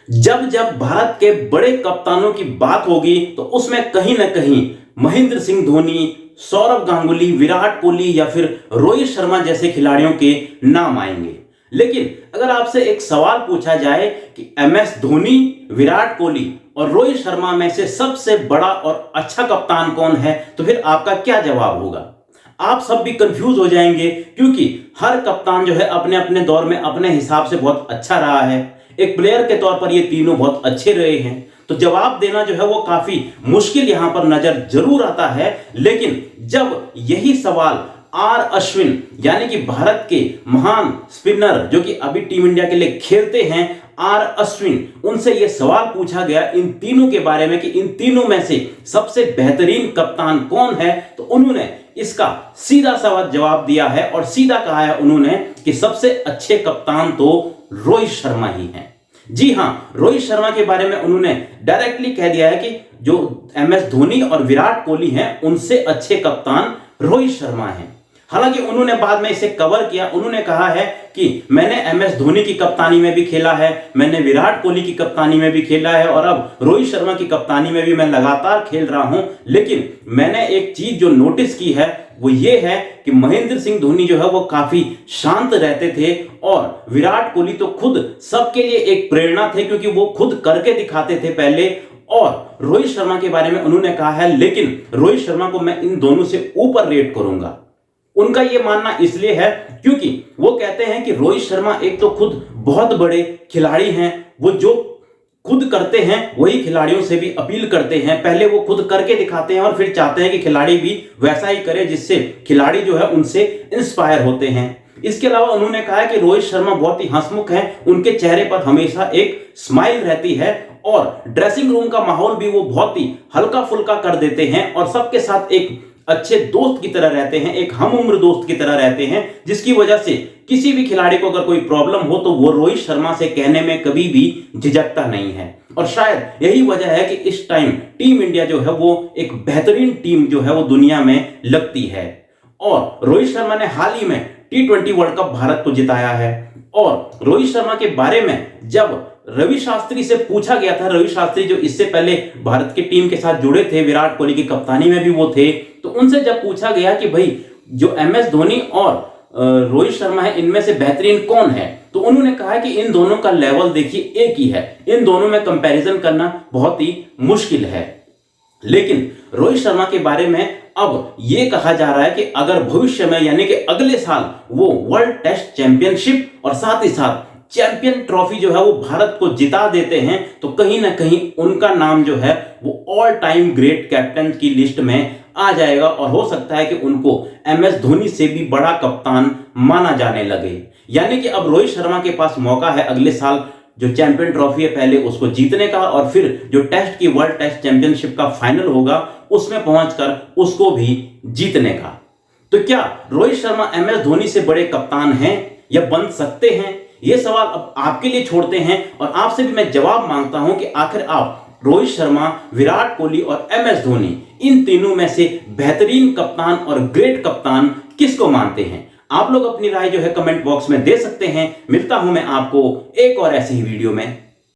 जब जब भारत के बड़े कप्तानों की बात होगी तो उसमें कहीं ना कहीं महेंद्र सिंह धोनी, सौरव गांगुली, विराट कोहली या फिर रोहित शर्मा जैसे खिलाड़ियों के नाम आएंगे। लेकिन अगर आपसे एक सवाल पूछा जाए कि एमएस धोनी, विराट कोहली और रोहित शर्मा में से सबसे बड़ा और अच्छा कप्तान कौन है, तो फिर आपका क्या जवाब होगा? आप सब भी कंफ्यूज हो जाएंगे, क्योंकि हर कप्तान जो है अपने अपने दौर में अपने हिसाब से बहुत अच्छा रहा है। एक प्लेयर के तौर पर ये तीनों बहुत अच्छे रहे हैं, तो जवाब देना जो है वो काफी मुश्किल यहां पर नजर जरूर आता है। लेकिन जब यही सवाल आर अश्विन यानी कि भारत के महान स्पिनर जो कि अभी टीम इंडिया के लिए खेलते हैं, आर अश्विन, उनसे यह सवाल पूछा गया इन तीनों के बारे में कि इन तीनों में से सबसे बेहतरीन कप्तान कौन है, तो उन्होंने इसका सीधा सवाल जवाब दिया है और सीधा कहा है उन्होंने कि सबसे अच्छे कप्तान तो रोहित शर्मा ही हैं। जी हां, रोहित शर्मा के बारे में उन्होंने डायरेक्टली कह दिया है कि जो एमएस धोनी और विराट कोहली हैं उनसे अच्छे कप्तान रोहित शर्मा हैं। हालांकि उन्होंने बाद में इसे कवर किया, उन्होंने कहा है कि मैंने एमएस धोनी की कप्तानी में भी खेला है, मैंने विराट कोहली की कप्तानी में भी खेला है और अब रोहित शर्मा की कप्तानी में भी मैं लगातार खेल रहा हूं। लेकिन मैंने एक चीज जो नोटिस की है वो ये है कि महेंद्र सिंह धोनी जो है वो काफी शांत रहते थे और विराट कोहली तो खुद सबके लिए एक प्रेरणा थे, क्योंकि वो खुद करके दिखाते थे पहले। और रोहित शर्मा के बारे में उन्होंने कहा है, लेकिन रोहित शर्मा को मैं इन दोनों से ऊपर रेट करूंगा। उनका यह मानना इसलिए है क्योंकि वो कहते हैं कि रोहित शर्मा एक तो खुद बहुत बड़े खिलाड़ी हैं, वो जो खुद करते हैं वही खिलाड़ियों से भी अपील करते हैं। पहले वो खुद करके दिखाते हैं और फिर चाहते हैं कि खिलाड़ी भी वैसा ही करे, जिससे खिलाड़ी जो है उनसे इंस्पायर होते हैं। इसके अलावा उन्होंने कहा है कि रोहित शर्मा बहुत ही हंसमुख हैं, उनके चेहरे पर हमेशा एक स्माइल रहती है और ड्रेसिंग रूम का माहौल भी वो बहुत ही हल्का फुल्का कर देते हैं और सबके साथ एक अच्छे दोस्त की तरह रहते हैं, एक हम उम्र दोस्त की तरह रहते हैं, जिसकी वजह से किसी भी खिलाड़ी को अगर कोई प्रॉब्लम हो तो वो रोहित शर्मा से कहने में कभी भी झिझकता नहीं है। और शायद यही वजह है कि इस टाइम टीम इंडिया जो है वो एक बेहतरीन टीम जो है वो दुनिया में लगती है। और रोहित शर्मा ने हाल ही में T20 वर्ल्ड कप भारत को जिताया है। और रोहित शर्मा के बारे में जब रवि शास्त्री से पूछा गया था, रवि शास्त्री जो इससे पहले भारत की टीम के साथ जुड़े थे, विराट कोहली की कप्तानी में भी वो थे, तो उनसे जब पूछा गया कि भाई जो एमएस धोनी और रोहित शर्मा है इनमें से बेहतरीन कौन है, तो उन्होंने कहा कि इन दोनों का लेवल देखिए एक ही है, इन दोनों में कंपैरिजन करना बहुत ही मुश्किल है। लेकिन रोहित शर्मा के बारे में अब यह कहा जा रहा है कि अगर भविष्य में यानी कि अगले साल वो वर्ल्ड टेस्ट चैंपियनशिप और साथ ही साथ चैंपियन ट्रॉफी जो है वो भारत को जिता देते हैं, तो कहीं ना कहीं उनका नाम जो है वो ऑल टाइम ग्रेट कैप्टन की लिस्ट में आ जाएगा और हो सकता है कि उनको एमएस धोनी से भी बड़ा कप्तान माना जाने लगे। यानी कि अब रोहित शर्मा के पास मौका है अगले साल जो चैंपियन ट्रॉफी है पहले उसको जीतने का और फिर जो टेस्ट की वर्ल्ड टेस्ट चैंपियनशिप का फाइनल होगा उसमें पहुंचकर उसको भी जीतने का। तो क्या रोहित शर्मा एमएस धोनी से बड़े कप्तान हैं या बन सकते हैं? ये सवाल अब आपके लिए छोड़ते हैं और आपसे भी मैं जवाब मांगता हूं कि आखिर आप रोहित शर्मा, विराट कोहली और एमएस धोनी इन तीनों में से बेहतरीन कप्तान और ग्रेट कप्तान किसको मानते हैं? आप लोग अपनी राय जो है कमेंट बॉक्स में दे सकते हैं। मिलता हूं मैं आपको एक और ऐसी ही वीडियो में।